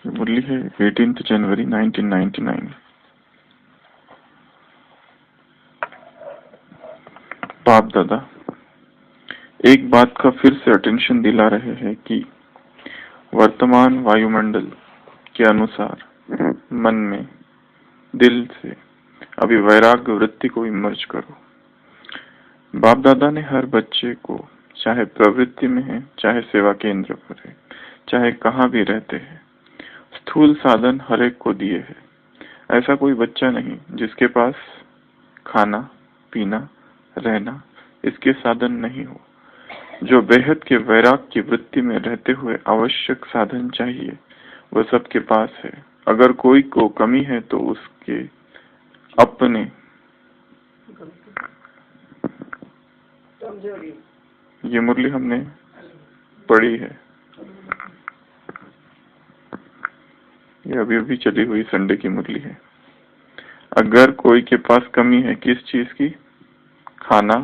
मुरली है 18 जनवरी 1999। बाप दादा एक बात का फिर से अटेंशन दिला रहे हैं कि वर्तमान वायुमंडल के अनुसार मन में, दिल से अभी वैराग्य वृत्ति को इमर्ज करो। बाप दादा ने हर बच्चे को, चाहे प्रवृत्ति में है, चाहे सेवा केंद्र पर है, चाहे कहाँ भी रहते हैं, स्थूल साधन हर एक को दिए हैं। ऐसा कोई बच्चा नहीं जिसके पास खाना, पीना, रहना इसके साधन नहीं हो। जो बेहद के वैराग की वृत्ति में रहते हुए आवश्यक साधन चाहिए वह सबके पास है। अगर कोई को कमी है तो उसके अपने ये मुरली हमने पढ़ी है, ये अभी अभी चली हुई संडे की मुरली है। अगर कोई के पास कमी है किस चीज की, खाना,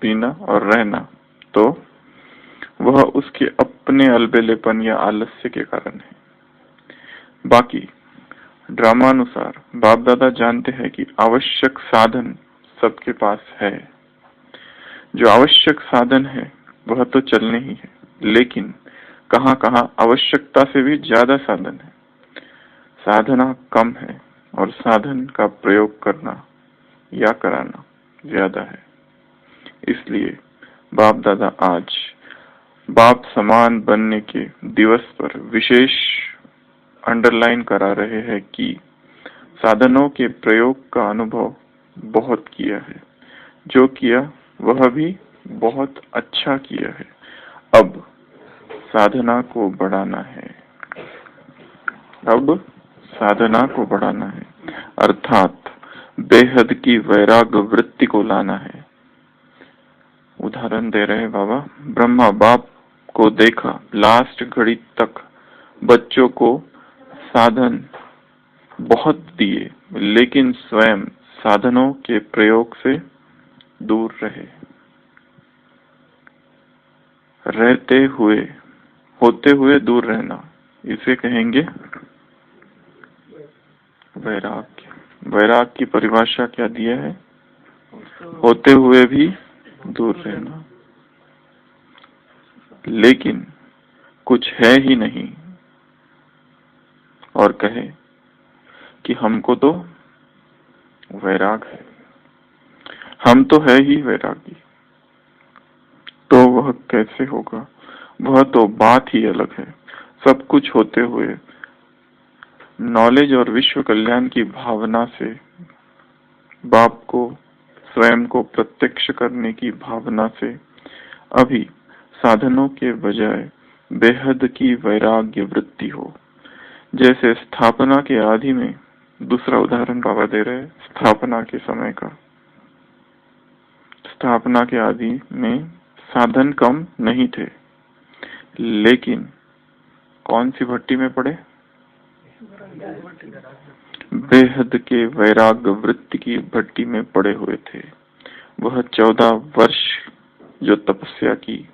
पीना और रहना, तो वह उसके अपने अलबेलेपन या आलस्य के कारण है। बाकी ड्रामानुसार बाप दादा जानते हैं कि आवश्यक साधन सबके पास है। जो आवश्यक साधन है वह तो चलने ही है, लेकिन कहाँ कहाँ आवश्यकता से भी ज्यादा साधन है। साधना कम है और साधन का प्रयोग करना या कराना ज्यादा है। इसलिए बाप दादा आज बाप समान बनने के दिवस पर विशेष अंडरलाइन करा रहे हैं कि साधनों के प्रयोग का अनुभव बहुत किया है। जो किया वह भी बहुत अच्छा किया है। अब साधना को बढ़ाना है। अब साधना को बढ़ाना है, अर्थात बेहद की वैराग वृत्ति को लाना है। उदाहरण दे रहे बाबा, ब्रह्मा बाप को देखा लास्ट घड़ी तक बच्चों को साधन बहुत दिए, लेकिन स्वयं साधनों के प्रयोग से दूर रहे। रहते हुए, होते हुए दूर रहना, इसे कहेंगे वैराग्य। वैराग की परिभाषा क्या दिया है? होते हुए भी दूर रहना। लेकिन कुछ है ही नहीं और कहे कि हमको तो वैराग है, हम तो है ही वैरागी, तो वह कैसे होगा? वह तो बात ही अलग है। सब कुछ होते हुए नॉलेज और विश्व कल्याण की भावना से, बाप को स्वयं को प्रत्यक्ष करने की भावना से अभी साधनों के बजाय बेहद की वैराग्य वृत्ति हो। जैसे स्थापना के आदि में, दूसरा उदाहरण बाबा दे रहे, स्थापना के समय का। स्थापना के आदि में साधन कम नहीं थे, लेकिन कौन सी भट्टी में पड़े? बेहद के वैराग वृत्ति की भट्टी में पड़े हुए थे। वह 14 वर्ष जो तपस्या की,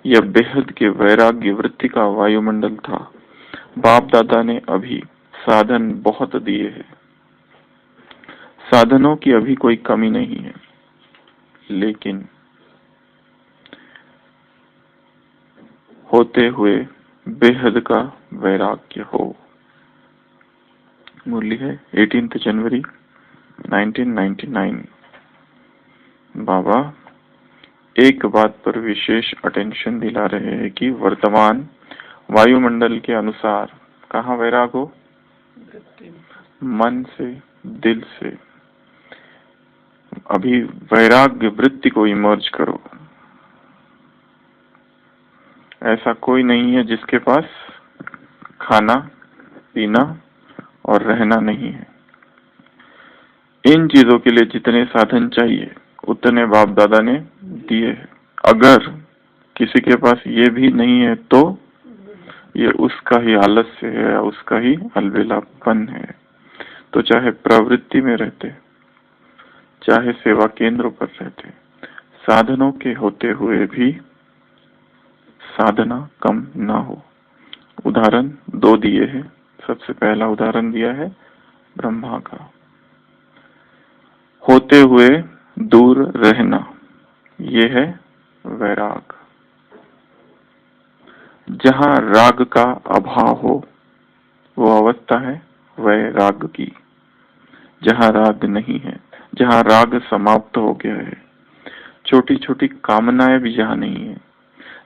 यह बेहद के वैराग्य वृत्ति का वायुमंडल था। बाप दादा ने अभी साधन बहुत दिए हैं। साधनों की अभी कोई कमी नहीं है, लेकिन होते हुए बेहद का वैराग्य हो। मुरली है 18 जनवरी 1999। बाबा एक बात पर विशेष अटेंशन दिला रहे हैं कि वर्तमान वायुमंडल के अनुसार कहाँ वैराग हो? मन से, दिल से अभी वैराग्य वृत्ति को इमर्ज करो। ऐसा कोई नहीं है जिसके पास खाना, पीना और रहना नहीं है। इन चीजों के लिए जितने साधन चाहिए उतने बाप दादा ने दिए हैं। अगर किसी के पास ये भी नहीं है तो ये उसका ही आलस्य है, उसका ही अलबेलापन है। तो चाहे प्रवृत्ति में रहते, चाहे सेवा केंद्रों पर रहते, साधनों के होते हुए भी साधना कम ना हो। उदाहरण दो दिए हैं। सबसे पहला उदाहरण दिया है ब्रह्मा का, होते हुए दूर रहना, ये है वैराग। जहां राग का अभाव हो वो अवस्था है वैराग की। जहां राग नहीं है, जहां राग समाप्त हो गया है, छोटी छोटी कामनाएं भी जहां नहीं है,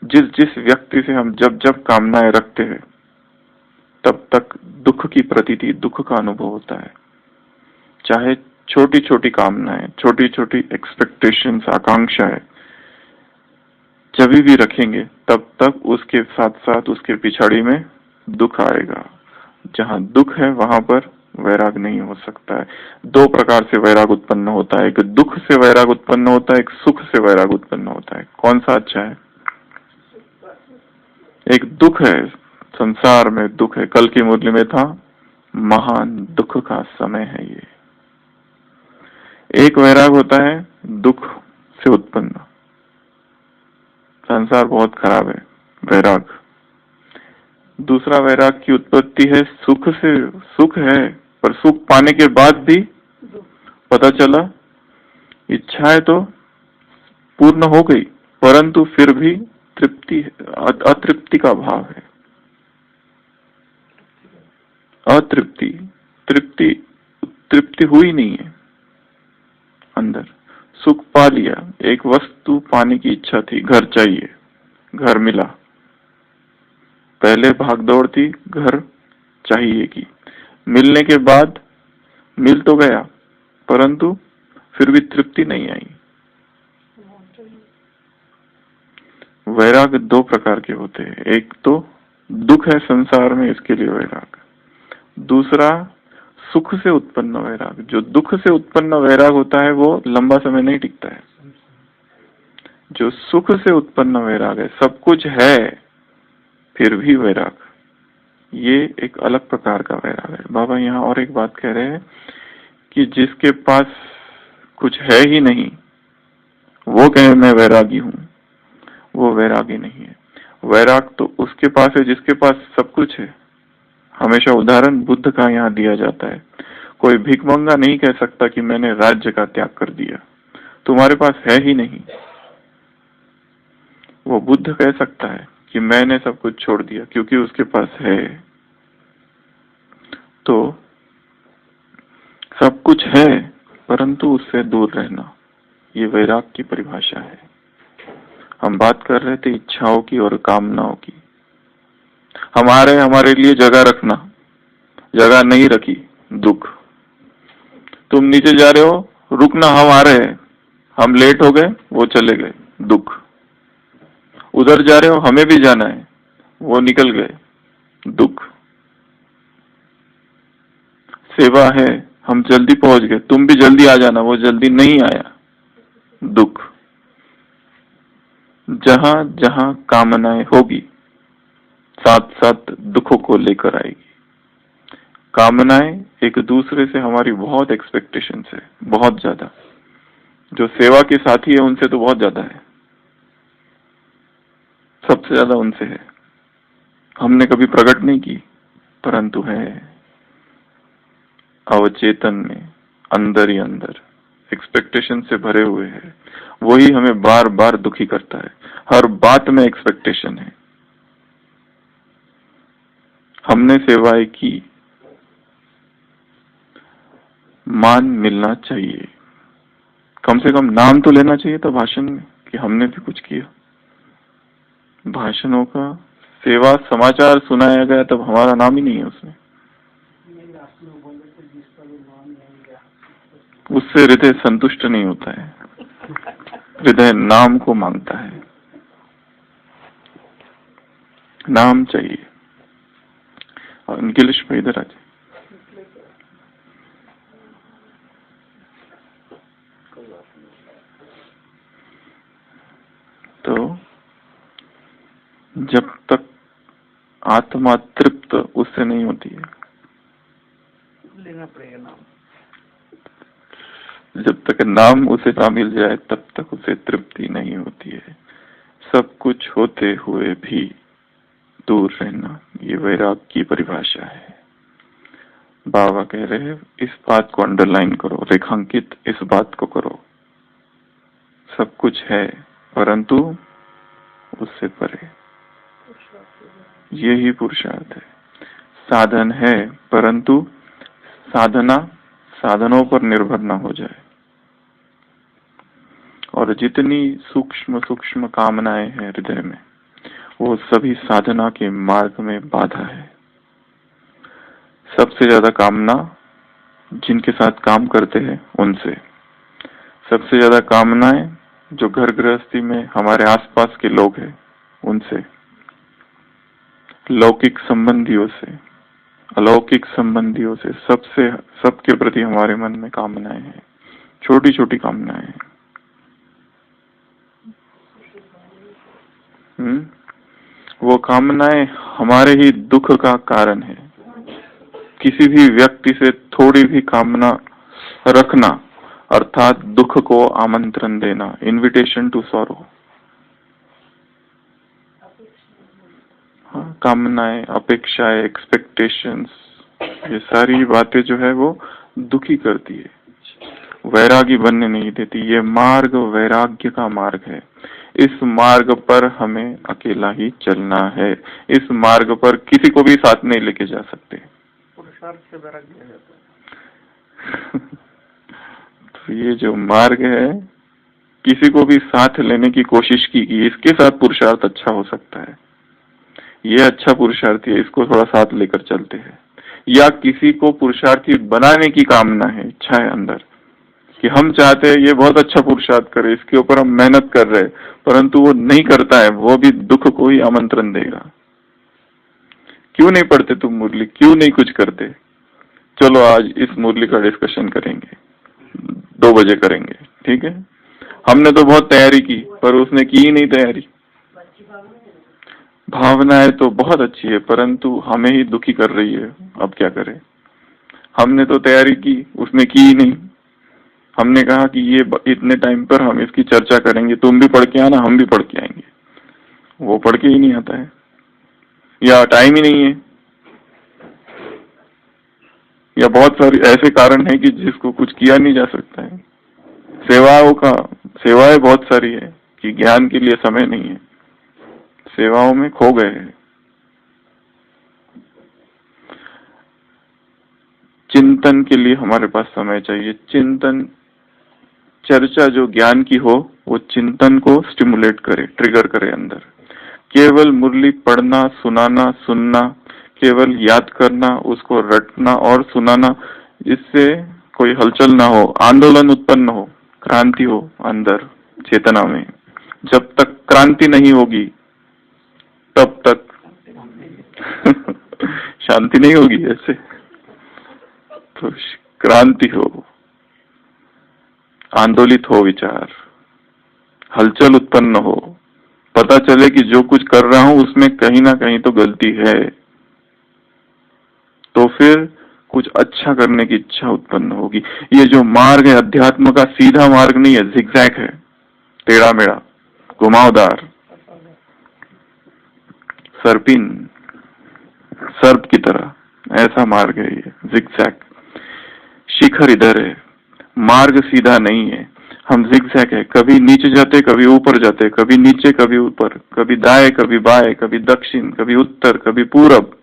जिस जिस व्यक्ति से हम जब जब कामनाएं रखते हैं तब तक दुख की प्रतीति, दुख का अनुभव होता है। चाहे छोटी छोटी कामनाएं, छोटी छोटी एक्सपेक्टेशंस, आकांक्षाएं जब भी रखेंगे तब तक उसके साथ साथ उसके पिछाड़ी में दुख आएगा। जहां दुख है वहां पर वैराग नहीं हो सकता है। दो प्रकार से वैराग उत्पन्न होता है, एक दुख से वैराग उत्पन्न होता है, एक सुख से वैराग उत्पन्न होता है। कौन सा अच्छा है? एक दुख है, संसार में दुख है। कल की मुरली में था महान दुख का समय है ये। एक वैराग होता है दुख से उत्पन्न, संसार बहुत खराब है, वैराग। दूसरा वैराग की उत्पत्ति है सुख से। सुख है पर सुख पाने के बाद भी पता चला इच्छाएं तो पूर्ण हो गई परंतु फिर भी तृप्ति, अतृप्ति का भाव है। अतृप्ति, तृप्ति, तृप्ति हुई नहीं है अंदर। सुख पा लिया, एक वस्तु पाने की इच्छा थी, घर चाहिए, घर मिला, पहले भागदौड़ थी घर चाहिए की, मिलने के बाद मिल तो गया परंतु फिर भी तृप्ति नहीं आई। वैराग दो प्रकार के होते हैं, एक तो दुख है संसार में, इसके लिए वैराग। दूसरा सुख से उत्पन्न वैराग। जो दुख से उत्पन्न वैराग होता है वो लंबा समय नहीं टिकता है। जो सुख से उत्पन्न वैराग है, सब कुछ है फिर भी वैराग, ये एक अलग प्रकार का वैराग है। बाबा यहाँ और एक बात कह रहे हैं कि जिसके पास कुछ है ही नहीं वो कहे मैं वैरागी हूँ, वो वैरागी नहीं है। वैराग तो उसके पास है जिसके पास सब कुछ है। हमेशा उदाहरण बुद्ध का यहाँ दिया जाता है। कोई भिखमंगा नहीं कह सकता कि मैंने राज्य का त्याग कर दिया, तुम्हारे पास है ही नहीं। वो बुद्ध कह सकता है कि मैंने सब कुछ छोड़ दिया क्योंकि उसके पास है। तो सब कुछ है परंतु उससे दूर रहना, ये वैराग की परिभाषा है। हम बात कर रहे थे इच्छाओं की और कामनाओं की। हमारे लिए जगह रखना, जगह नहीं रखी, दुख। तुम नीचे जा रहे हो, रुकना, हम आ रहे हैं, हम लेट हो गए, वो चले गए, दुख। उधर जा रहे हो, हमें भी जाना है, वो निकल गए, दुख। सेवा है, हम जल्दी पहुंच गए, तुम भी जल्दी आ जाना, वो जल्दी नहीं आया, दुख। जहां जहां कामनाएं होगी साथ साथ दुखों को लेकर आएगी। कामनाएं एक दूसरे से हमारी बहुत एक्सपेक्टेशंस है, बहुत ज्यादा। जो सेवा के साथी है उनसे तो बहुत ज्यादा है, सबसे ज्यादा उनसे है। हमने कभी प्रकट नहीं की परंतु है अवचेतन में, अंदर ही अंदर एक्सपेक्टेशन से भरे हुए है। वही हमें बार बार दुखी करता है। हर बात में एक्सपेक्टेशन है। हमने सेवाएं की, मान मिलना चाहिए, कम से कम नाम तो लेना चाहिए था भाषण में कि हमने भी कुछ किया। भाषणों का सेवा समाचार सुनाया गया तब हमारा नाम ही नहीं है उसमें। उससे हृदय संतुष्ट नहीं होता है, हृदय नाम को मांगता है, नाम चाहिए। और इंग्लिश में इधर आ जाए। तो जब तक आत्मा तृप्त उससे नहीं होती है, लेना पड़ेगा नाम। जब तक नाम उसे ना मिल जाए तब तक उसे तृप्ति नहीं होती है। सब कुछ होते हुए भी दूर रहना, ये वैराग की परिभाषा है। बाबा कह रहे हैं इस बात को अंडरलाइन करो, रेखांकित इस बात को करो, सब कुछ है परंतु उससे परे, यही पुरुषार्थ है। साधन है परंतु साधना साधनों पर निर्भर न हो जाए, और जितनी सूक्ष्म सूक्ष्म कामनाएं हैं हृदय में, वो सभी साधना के मार्ग में बाधा है। सबसे ज्यादा कामना जिनके साथ काम करते हैं उनसे, सबसे ज्यादा कामनाएं जो घर गृहस्थी में हमारे आसपास के लोग हैं उनसे, लौकिक संबंधियों से, अलौकिक संबंधियों से, सबके प्रति हमारे मन में कामनाएं हैं, छोटी छोटी कामनाएं हैं। वो कामनाएं हमारे ही दुख का कारण है। किसी भी व्यक्ति से थोड़ी भी कामना रखना अर्थात दुख को आमंत्रण देना, इनविटेशन टू सॉरो। हाँ, कामनाएं, अपेक्षाएं, एक्सपेक्टेशंस, ये सारी बातें जो है वो दुखी करती है, वैरागी बनने नहीं देती। ये मार्ग वैराग्य का मार्ग है। इस मार्ग पर हमें अकेला ही चलना है। इस मार्ग पर किसी को भी साथ नहीं लेके जा सकते। पुरुषार्थ से वैराग्य है तो ये जो मार्ग है, किसी को भी साथ लेने की कोशिश की कि इसके साथ पुरुषार्थ अच्छा हो सकता है, ये अच्छा पुरुषार्थी है, इसको थोड़ा साथ लेकर चलते हैं। या किसी को पुरुषार्थी बनाने की कामना है, इच्छा है अंदर कि हम चाहते हैं ये बहुत अच्छा पुरुषार्थ करे, इसके ऊपर हम मेहनत कर रहे हैं, परंतु वो नहीं करता है, वो भी दुख को ही आमंत्रण देगा। क्यों नहीं पढ़ते तुम मुरली, क्यों नहीं कुछ करते? चलो आज इस मुरली का डिस्कशन करेंगे, 2 बजे करेंगे, ठीक है। हमने तो बहुत तैयारी की पर उसने की ही नहीं तैयारी। भावनाएं तो बहुत अच्छी है परंतु हमें ही दुखी कर रही है, अब क्या करें। हमने तो तैयारी की, उसने की ही नहीं। हमने कहा कि ये इतने टाइम पर हम इसकी चर्चा करेंगे, तुम भी पढ़ के आना, हम भी पढ़ के आएंगे, वो पढ़ के ही नहीं आता है या टाइम ही नहीं है, या बहुत सारे ऐसे कारण है कि जिसको कुछ किया नहीं जा सकता है। सेवाएं बहुत सारी है कि ज्ञान के लिए समय नहीं है, सेवाओं में खो गए हैं। चिंतन के लिए हमारे पास समय चाहिए। चिंतन, चर्चा जो ज्ञान की हो वो चिंतन को स्टिमुलेट करे, ट्रिगर करे अंदर। केवल मुरली पढ़ना, सुनाना, सुनना, केवल याद करना, उसको रटना और सुनाना, इससे कोई हलचल ना हो, आंदोलन उत्पन्न हो, क्रांति हो अंदर चेतना में। जब तक क्रांति नहीं होगी तब तक शांति नहीं होगी। ऐसे तो क्रांति हो, आंदोलित हो विचार, हलचल उत्पन्न हो, पता चले कि जो कुछ कर रहा हूं उसमें कहीं ना कहीं तो गलती है, तो फिर कुछ अच्छा करने की इच्छा उत्पन्न होगी। ये जो मार्ग है अध्यात्म का, सीधा मार्ग नहीं है, जिगजैग है, टेढ़ा मेढ़ा, घुमावदार, सर्पिन, सर्प की तरह, ऐसा मार्ग है ये, जिगजैग। शिखर इधर है, मार्ग सीधा नहीं है, हम जिगजैग है, कभी नीचे जाते, कभी ऊपर जाते, कभी नीचे, कभी ऊपर, कभी दाएं, कभी बाएं, कभी दक्षिण, कभी उत्तर, कभी पूरब।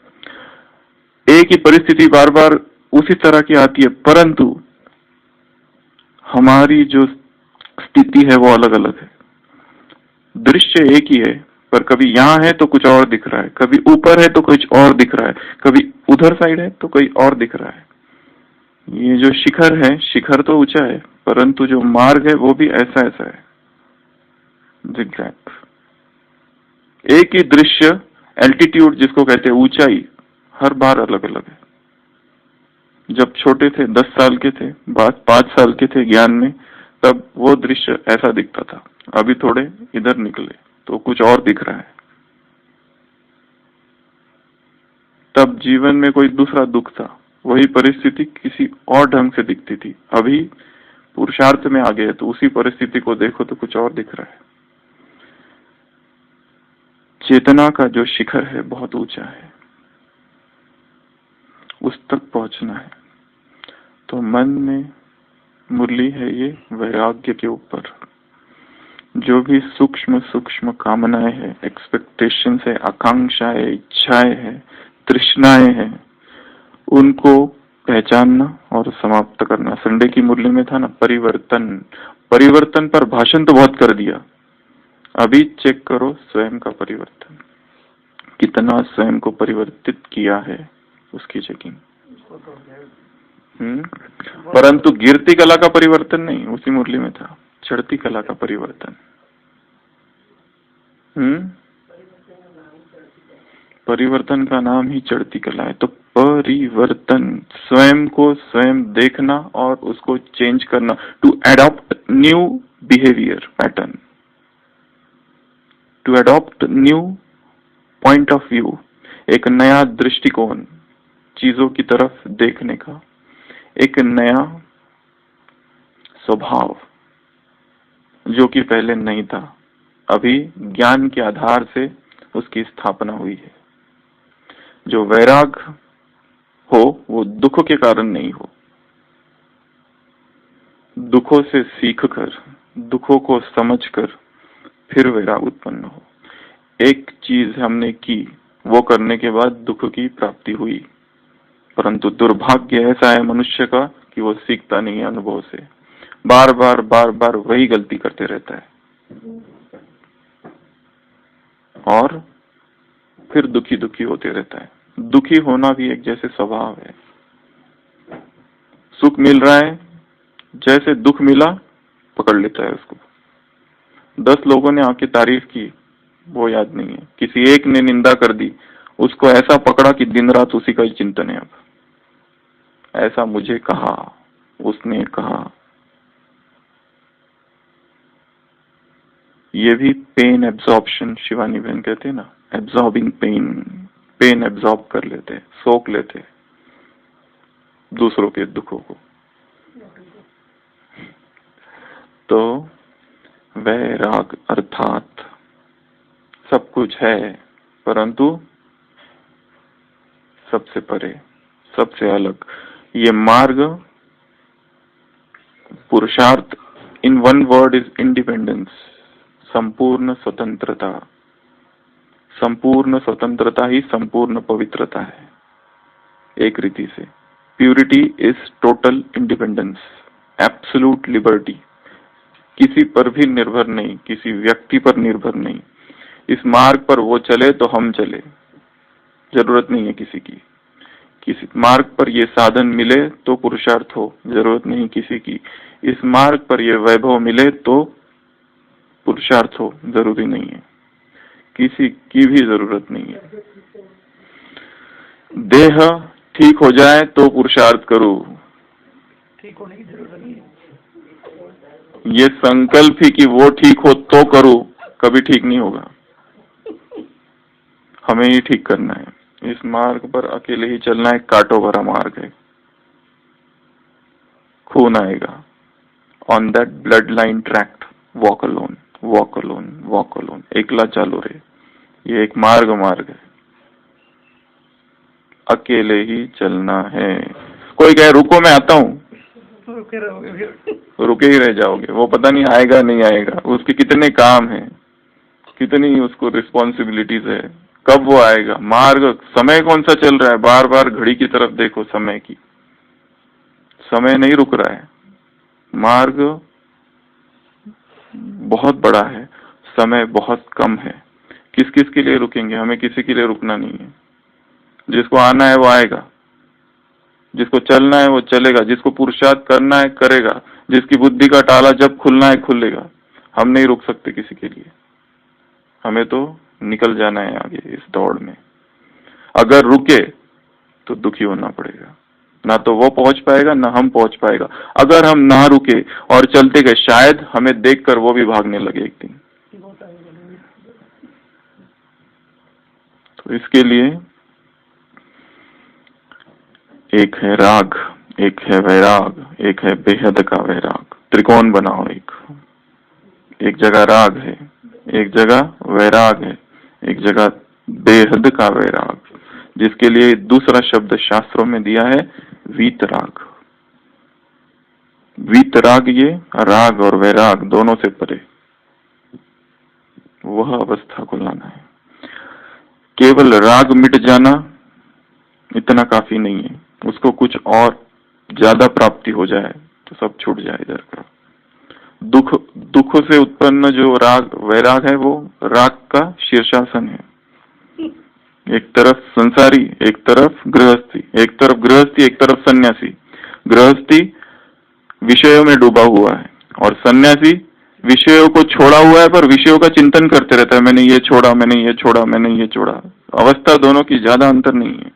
एक ही परिस्थिति बार बार उसी तरह की आती है, परंतु हमारी जो स्थिति है वो अलग अलग है। दृश्य एक ही है पर कभी यहाँ है तो कुछ और दिख रहा है, कभी ऊपर है तो कुछ और दिख रहा है, कभी उधर साइड है तो कोई और दिख रहा है। ये जो शिखर है, शिखर तो ऊंचा है परंतु जो मार्ग है वो भी ऐसा ऐसा है, जिगजैग। एक ही दृश्य, एल्टीट्यूड जिसको कहते हैं, ऊंचाई, हर बार अलग अलग है। जब छोटे थे, 10 साल के थे, 5 साल के थे ज्ञान में, तब वो दृश्य ऐसा दिखता था, अभी थोड़े इधर निकले तो कुछ और दिख रहा है। तब जीवन में कोई दूसरा दुख था, वही परिस्थिति किसी और ढंग से दिखती थी, अभी पुरुषार्थ में आ गए तो उसी परिस्थिति को देखो तो कुछ और दिख रहा है। चेतना का जो शिखर है बहुत ऊंचा है, उस तक पहुंचना है। तो मन में मुरली है ये वैराग्य के ऊपर। जो भी सूक्ष्म सूक्ष्म कामनाएं हैं, एक्सपेक्टेशन है, आकांक्षाएं, इच्छाएं हैं, तृष्णाएं हैं, उनको पहचानना और समाप्त करना। संडे की मुरली में था ना परिवर्तन। परिवर्तन पर भाषण तो बहुत कर दिया, अभी चेक करो स्वयं का परिवर्तन, कितना स्वयं को परिवर्तित किया है, उसकी चेकिंग। परंतु गिरती कला का परिवर्तन नहीं, उसी मुरली में था, चढ़ती कला का परिवर्तन। परिवर्तन का नाम ही चढ़ती कला है। तो परिवर्तन, स्वयं को स्वयं देखना और उसको चेंज करना, to adopt new behaviour pattern, to adopt new point of view, एक नया दृष्टिकोण चीजों की तरफ देखने का, एक नया स्वभाव जो कि पहले नहीं था, अभी ज्ञान के आधार से उसकी स्थापना हुई है। जो वैराग हो वो दुख के कारण नहीं हो, दुखों से सीखकर, दुखों को समझकर फिर वैराग उत्पन्न हो। एक चीज हमने की, वो करने के बाद दुख की प्राप्ति हुई, परंतु दुर्भाग्य ऐसा है मनुष्य का कि वो सीखता नहीं है अनुभव से, बार बार वही गलती करते रहता है और फिर दुखी होते रहता है। दुखी होना भी एक जैसे स्वभाव है। सुख मिल रहा है, जैसे दुख मिला पकड़ लेता है उसको। 10 लोगों ने आके तारीफ की, वो याद नहीं है, किसी एक ने निंदा कर दी, उसको ऐसा पकड़ा कि दिन रात उसी का ही चिंतन है। अब ऐसा मुझे कहा, उसने कहा, ये भी पेन एब्जॉर्प्शन, शिवानी बहन कहते हैं ना, एब्जॉर्बिंग पेन, पेन एब्जॉर्ब कर लेते, सोख लेते दूसरों के दुखों को। तो वैराग अर्थात सब कुछ है, परंतु सबसे परे, सबसे अलग। ये मार्ग, पुरुषार्थ, in one word is independence, संपूर्ण स्वतंत्रता। संपूर्ण स्वतंत्रता ही संपूर्ण पवित्रता है एक रीति से। Purity is total independence, absolute liberty, किसी पर भी निर्भर नहीं, किसी व्यक्ति पर निर्भर नहीं। इस मार्ग पर वो चले तो हम चले, जरूरत नहीं है किसी की। किसी मार्ग पर ये साधन मिले तो पुरुषार्थ हो, जरूरत नहीं किसी की। इस मार्ग पर ये वैभव मिले तो पुरुषार्थ हो, जरूरी नहीं है, किसी की भी जरूरत नहीं है। देह ठीक हो जाए तो पुरुषार्थ करो, ठीक होने की जरूरत नहीं है। ये संकल्प ही कि वो ठीक हो तो करो, कभी ठीक नहीं होगा। हमें ही ठीक करना है। इस मार्ग पर अकेले ही चलना है, कांटों भरा मार्ग है, खून आएगा। On that blood line tract, walk alone, walk alone, walk alone, एकला चालो रे। ये एक मार्ग है, अकेले ही चलना है। कोई कहे रुको मैं आता हूँ, रुके रहोगे फिर, रुके ही रह जाओगे। वो पता नहीं आएगा नहीं आएगा, उसके कितने काम हैं, कितनी उसको रिस्पॉन्सिबिलिटीज है, कब वो आएगा। मार्ग, समय कौन सा चल रहा है, बार बार घड़ी की तरफ देखो समय की, समय नहीं रुक रहा है। मार्ग बहुत बड़ा है, समय बहुत कम है। किस किस के लिए रुकेंगे, हमें किसी के लिए रुकना नहीं है। जिसको आना है वो आएगा, जिसको चलना है वो चलेगा, जिसको पुरुषार्थ करना है करेगा, जिसकी बुद्धि का ताला जब खुलना है खुलेगा। हम नहीं रुक सकते किसी के लिए, हमें तो निकल जाना है आगे इस दौड़ में। अगर रुके तो दुखी होना पड़ेगा, ना तो वो पहुंच पाएगा ना हम पहुंच पाएगा। अगर हम ना रुके और चलते गए, शायद हमें देखकर वो भी भागने लगे एक दिन। तो इसके लिए एक है राग, एक है वैराग, एक है बेहद का वैराग। त्रिकोण बनाओ, एक जगह राग है, एक जगह वैराग है, एक जगह बेहद का वैराग, जिसके लिए दूसरा शब्द शास्त्रों में दिया है वीतराग। वीतराग ये राग और वैराग दोनों से परे, वह अवस्था को लाना है। केवल राग मिट जाना इतना काफी नहीं है, उसको कुछ और ज्यादा प्राप्ति हो जाए तो सब छूट जाए इधर का। दुख से उत्पन्न जो राग वैराग है वो राग का शीर्षासन है। एक तरफ संसारी, एक तरफ गृहस्थी, एक तरफ सन्यासी। गृहस्थी विषयों में डूबा हुआ है और सन्यासी विषयों को छोड़ा हुआ है, पर विषयों का चिंतन करते रहता है, मैंने ये छोड़ा, मैंने ये छोड़ा, मैंने ये छोड़ा। अवस्था दोनों की ज्यादा अंतर नहीं है।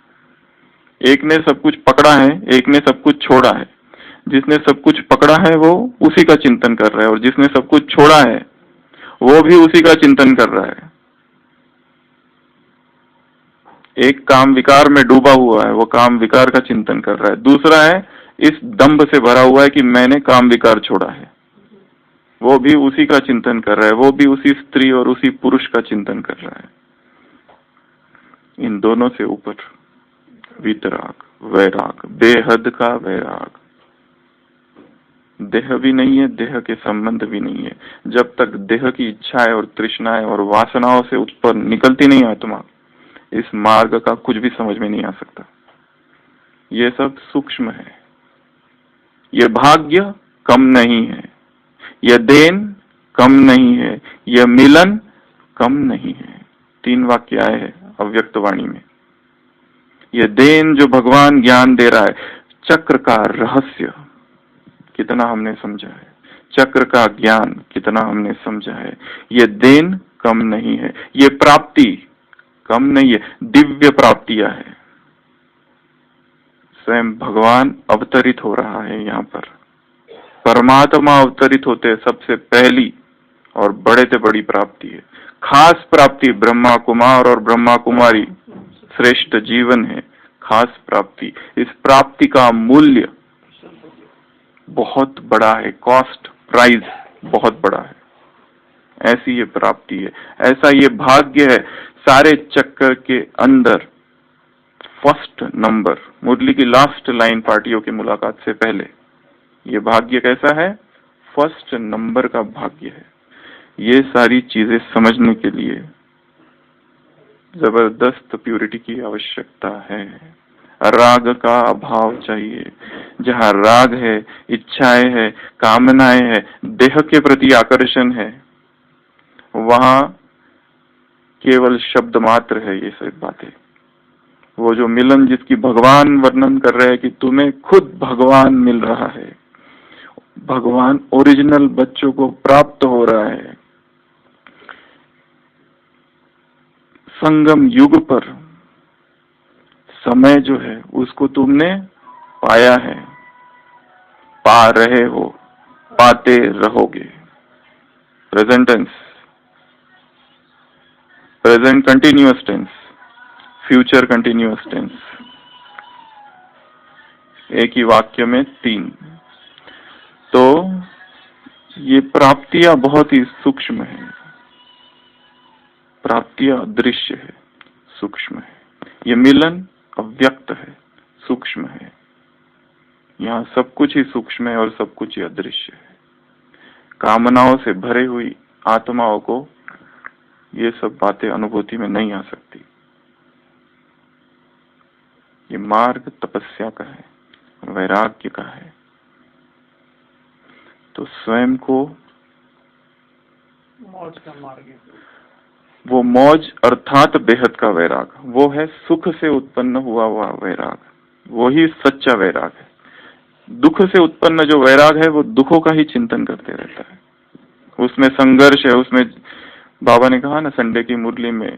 एक ने सब कुछ पकड़ा है, एक ने सब कुछ छोड़ा है। जिसने सब कुछ पकड़ा है वो उसी का चिंतन कर रहा है, और जिसने सब कुछ छोड़ा है वो भी उसी का चिंतन कर रहा है। एक काम विकार में डूबा हुआ है, वो काम विकार का चिंतन कर रहा है। दूसरा है इस दंभ से भरा हुआ है कि मैंने काम विकार छोड़ा है, वो भी उसी का चिंतन कर रहा है, वो भी उसी स्त्री और उसी पुरुष का चिंतन कर रहा है। इन दोनों से ऊपर वीतराग, वैराग, बेहद का वैराग। देह भी नहीं है, देह के संबंध भी नहीं है। जब तक देह की इच्छाएं और तृष्णाएं और वासनाओं से उत्पन्न निकलती नहीं आत्मा, इस मार्ग का कुछ भी समझ में नहीं आ सकता। ये सब सूक्ष्म है। ये भाग्य कम नहीं है, यह देन कम नहीं है, यह मिलन कम नहीं है। 3 वाक्य आए हैं अव्यक्त वाणी में। यह देन जो भगवान ज्ञान दे रहा है, चक्र का रहस्य कितना हमने समझा है, चक्र का ज्ञान कितना हमने समझा है। ये देन कम नहीं है, ये प्राप्ति कम नहीं है, दिव्य प्राप्तियां है। स्वयं भगवान अवतरित हो रहा है यहाँ पर। परमात्मा अवतरित होते सबसे पहली और बड़े से बड़ी प्राप्ति है, खास प्राप्ति। ब्रह्मा कुमार और ब्रह्मा कुमारी श्रेष्ठ जीवन है, खास प्राप्ति। इस प्राप्ति का मूल्य बहुत बड़ा है, कॉस्ट प्राइस बहुत बड़ा है। ऐसी ये प्राप्ति है, ऐसा ये भाग्य है। सारे चक्कर के अंदर फर्स्ट नंबर, मुरली की लास्ट लाइन पार्टियों की मुलाकात से पहले, ये भाग्य कैसा है? फर्स्ट नंबर का भाग्य है। ये सारी चीजें समझने के लिए जबरदस्त प्यूरिटी की आवश्यकता है। राग का अभाव चाहिए। जहाँ राग है, इच्छाएं है, कामनाएं है, देह के प्रति आकर्षण है, वहां केवल शब्द मात्र है ये सब बातें। वो जो मिलन जिसकी भगवान वर्णन कर रहे हैं कि तुम्हें खुद भगवान मिल रहा है, भगवान ओरिजिनल बच्चों को प्राप्त हो रहा है। संगम युग पर समय जो है उसको तुमने पाया है, पा रहे हो, पाते रहोगे। Present tense, present continuous tense, future continuous tense, एक ही वाक्य में 3। तो ये प्राप्तियां बहुत ही सूक्ष्म है, प्राप्तियां अदृश्य है, सूक्ष्म है। ये मिलन अव्यक्त है, सूक्ष्म है। यहाँ सब कुछ ही सूक्ष्म है और सब कुछ ही अदृश्य है। कामनाओं से भरे हुई आत्माओं को ये सब बातें अनुभूति में नहीं आ सकती। ये मार्ग तपस्या का है, वैराग्य का है। तो स्वयं को मौज का मार्ग है। वो मौज अर्थात बेहद का वैराग, वो है सुख से उत्पन्न हुआ वैराग, वो ही सच्चा वैराग है। दुख से उत्पन्न जो वैराग है वो दुखों का ही चिंतन करते रहता है, उसमें संघर्ष है। उसमें बाबा ने कहा ना संडे की मुरली में,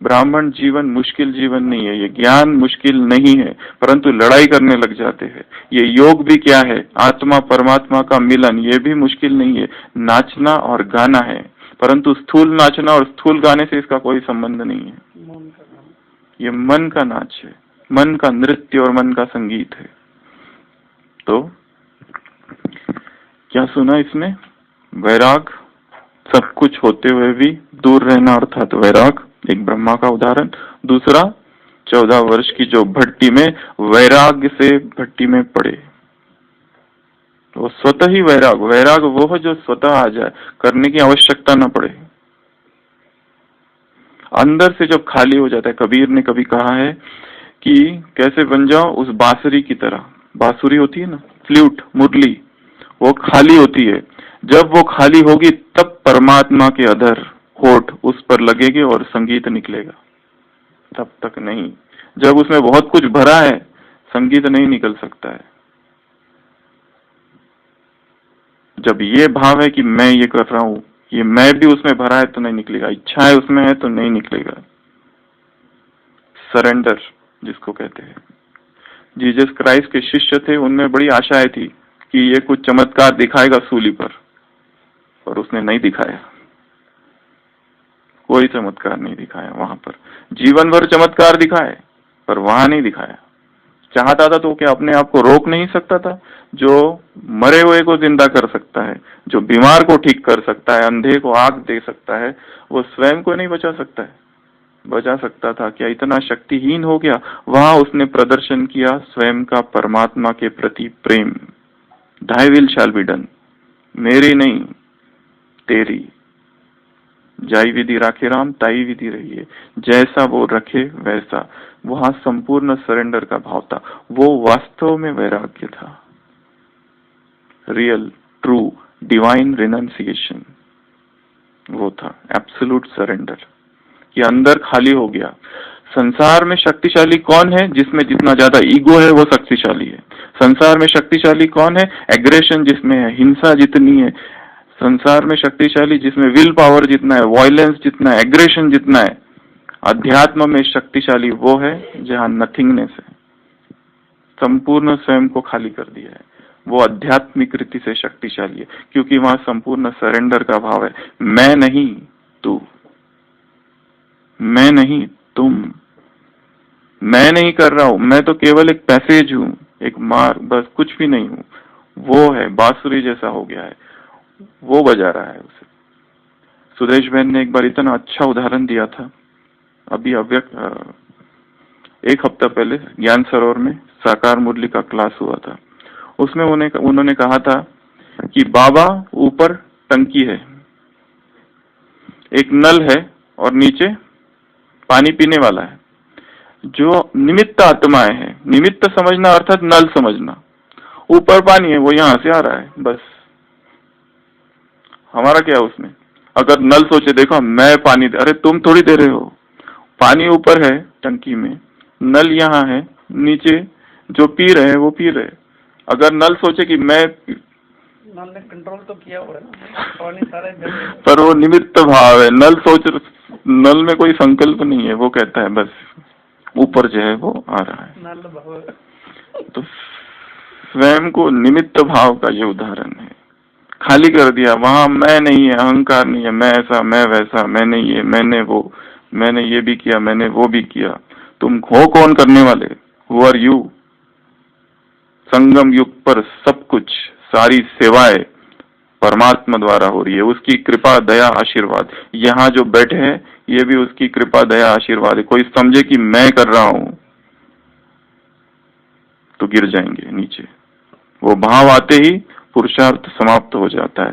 ब्राह्मण जीवन मुश्किल जीवन नहीं है, ये ज्ञान मुश्किल नहीं है, परंतु लड़ाई करने लग जाते हैं। ये योग भी क्या है? आत्मा परमात्मा का मिलन, ये भी मुश्किल नहीं है, नाचना और गाना है, परंतु स्थूल नाचना और स्थूल गाने से इसका कोई संबंध नहीं है। ये मन का नाच है, मन का नृत्य और मन का संगीत है। तो क्या सुना इसमें? वैराग, सब कुछ होते हुए भी दूर रहना अर्थात वैराग, एक ब्रह्मा का उदाहरण। दूसरा 14 वर्ष की जो भट्टी में वैराग्य से भट्टी में पड़े, वो स्वतः ही वैराग, वैराग वो है जो स्वतः आ जाए, करने की आवश्यकता ना पड़े, अंदर से जब खाली हो जाता है। कबीर ने कभी कहा है कि कैसे बन जाओ उस बांसुरी की तरह। बांसुरी होती है ना, फ्लूट, मुरली, वो खाली होती है। जब वो खाली होगी तब परमात्मा के अधर होठ उस पर लगेंगे और संगीत निकलेगा, तब तक नहीं। जब उसमें बहुत कुछ भरा है, संगीत नहीं निकल सकता है। जब ये भाव है कि मैं ये कर रहा हूं, ये मैं भी उसमें भरा है तो नहीं निकलेगा, इच्छाएं उसमें है तो नहीं निकलेगा। सरेंडर जिसको कहते हैं। जीसस क्राइस्ट के शिष्य थे, उनमें बड़ी आशाएं थी कि ये कुछ चमत्कार दिखाएगा सूली पर उसने नहीं दिखाया। कोई चमत्कार नहीं दिखाया वहां पर। जीवन भर चमत्कार दिखाए पर वहां नहीं दिखाया। चाहता था तो क्या अपने आप को रोक नहीं सकता था? जो मरे हुए को जिंदा कर सकता है, जो बीमार को ठीक कर सकता है, अंधे को आंख दे सकता है, वो स्वयं को नहीं बचा सकता है? बचा सकता था। क्या इतना शक्तिहीन हो गया? वहां उसने प्रदर्शन किया स्वयं का परमात्मा के प्रति प्रेम। Thy will shall be done, मेरी नहीं तेरी। जाई विधि राखे राम, ताई विधि रही है। जैसा वो रखे वैसा। वहां संपूर्ण सरेंडर का भाव था। वो वास्तव में वैराग्य था। रियल, ट्रू, डिवाइन रिनंसिएशन वो था। एब्सोल्यूट सरेंडर कि अंदर खाली हो गया। संसार में शक्तिशाली कौन है? जिसमें जितना ज्यादा ईगो है वो शक्तिशाली है। संसार में शक्तिशाली कौन है? एग्रेशन जिसमें है, हिंसा जितनी है। संसार में शक्तिशाली जिसमें विल पावर जितना है, वायलेंस जितना है, एग्रेशन जितना है। अध्यात्म में शक्तिशाली वो है जहां नथिंगनेस है, संपूर्ण स्वयं को खाली कर दिया है। वो आध्यात्मिक रीति से शक्तिशाली है क्योंकि वहां संपूर्ण सरेंडर का भाव है। मैं नहीं तू, मैं नहीं तुम, मैं नहीं कर रहा हूं, मैं तो केवल एक पैसेज हूं, एक मार्ग, बस कुछ भी नहीं हूं। वो है बांसुरी जैसा हो गया है, वो बजा रहा है उसे। सुदेश बहन ने एक बार इतना अच्छा उदाहरण दिया था, अभी एक हफ्ता पहले ज्ञान सरोवर में साकार मुरली का क्लास हुआ था। उसमें उन्होंने कहा था कि बाबा ऊपर टंकी है, एक नल है और नीचे पानी पीने वाला है। जो निमित्त आत्माएं हैं, निमित्त समझना अर्थात नल समझना, ऊपर पानी है वो यहां से आ रहा है, बस हमारा क्या है उसमें। अगर नल सोचे देखो मैं पानी दे, अरे तुम थोड़ी दे रहे हो, पानी ऊपर है टंकी में, नल यहाँ है, नीचे जो पी रहे हैं वो पी रहे। अगर नल सोचे कि मैं, नल ने कंट्रोल तो किया हुआ है ना, पानी सारे पर वो निमित्त भाव है। नल में कोई संकल्प नहीं है, वो कहता है बस ऊपर जो है वो आ रहा है। नल भाव तो स्वयं को निमित्त भाव का ये उदाहरण है। खाली कर दिया, वहां मैं नहीं है, अहंकार नहीं है, मैं ऐसा मैं वैसा, मैंने ये मैंने वो, मैंने ये भी किया मैंने वो भी किया। तुम हो कौन करने वाले? Who are you? संगम युग पर सब कुछ, सारी सेवाएं परमात्मा द्वारा हो रही है, उसकी कृपा दया आशीर्वाद। यहाँ जो बैठे हैं ये भी उसकी कृपा दया आशीर्वाद है। कोई समझे कि मैं कर रहा हूं तो गिर जाएंगे नीचे। वो भाव आते ही पुरुषार्थ समाप्त हो जाता है।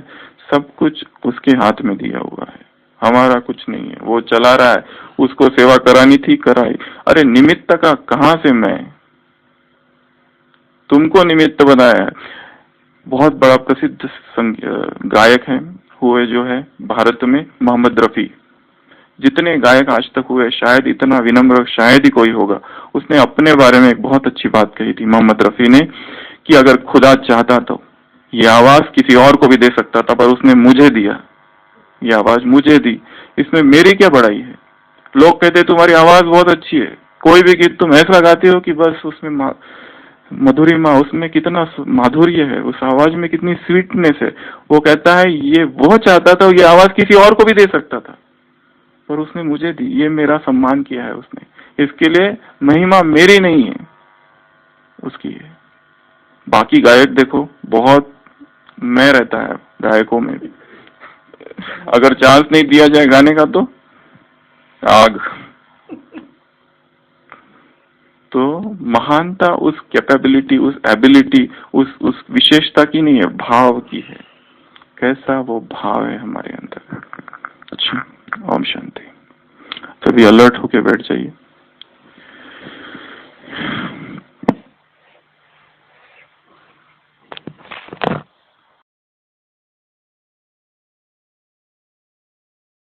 सब कुछ उसके हाथ में दिया हुआ है, हमारा कुछ नहीं है। वो चला रहा है, उसको सेवा करानी थी कराई। अरे निमित्त का कहां से मैं? तुमको निमित्त बनाया है। बहुत बड़ा प्रसिद्ध गायक है हुए जो है भारत में, मोहम्मद रफी। जितने गायक आज तक हुए शायद इतना विनम्र शायद ही कोई होगा। उसने अपने बारे में एक बहुत अच्छी बात कही थी मोहम्मद रफी ने कि अगर खुदा चाहता तो ये आवाज किसी और को भी दे सकता था, पर उसने मुझे दिया, ये आवाज मुझे दी, इसमें मेरी क्या बड़ाई है? लोग कहते तुम्हारी आवाज बहुत अच्छी है, कोई भी गीत तुम ऐसा गाते हो कि बस उसमें मधुरिमा, उसमें कितना माधुर्य है, उस आवाज में कितनी स्वीटनेस है। वो कहता है ये वो चाहता था, ये आवाज किसी और को भी दे सकता था, पर उसने मुझे दी, ये मेरा सम्मान किया है उसने। इसके लिए महिमा मेरी नहीं है, उसकी है। बाकी गायक देखो बहुत मैं रहता है गायकों में भी। अगर चांस नहीं दिया जाए गाने का तो आग। तो महानता उस कैपेबिलिटी, उस एबिलिटी, उस विशेषता की नहीं है, भाव की है। कैसा वो भाव है हमारे अंदर। अच्छा, ओम शांति। सभी अलर्ट होके बैठ जाइए।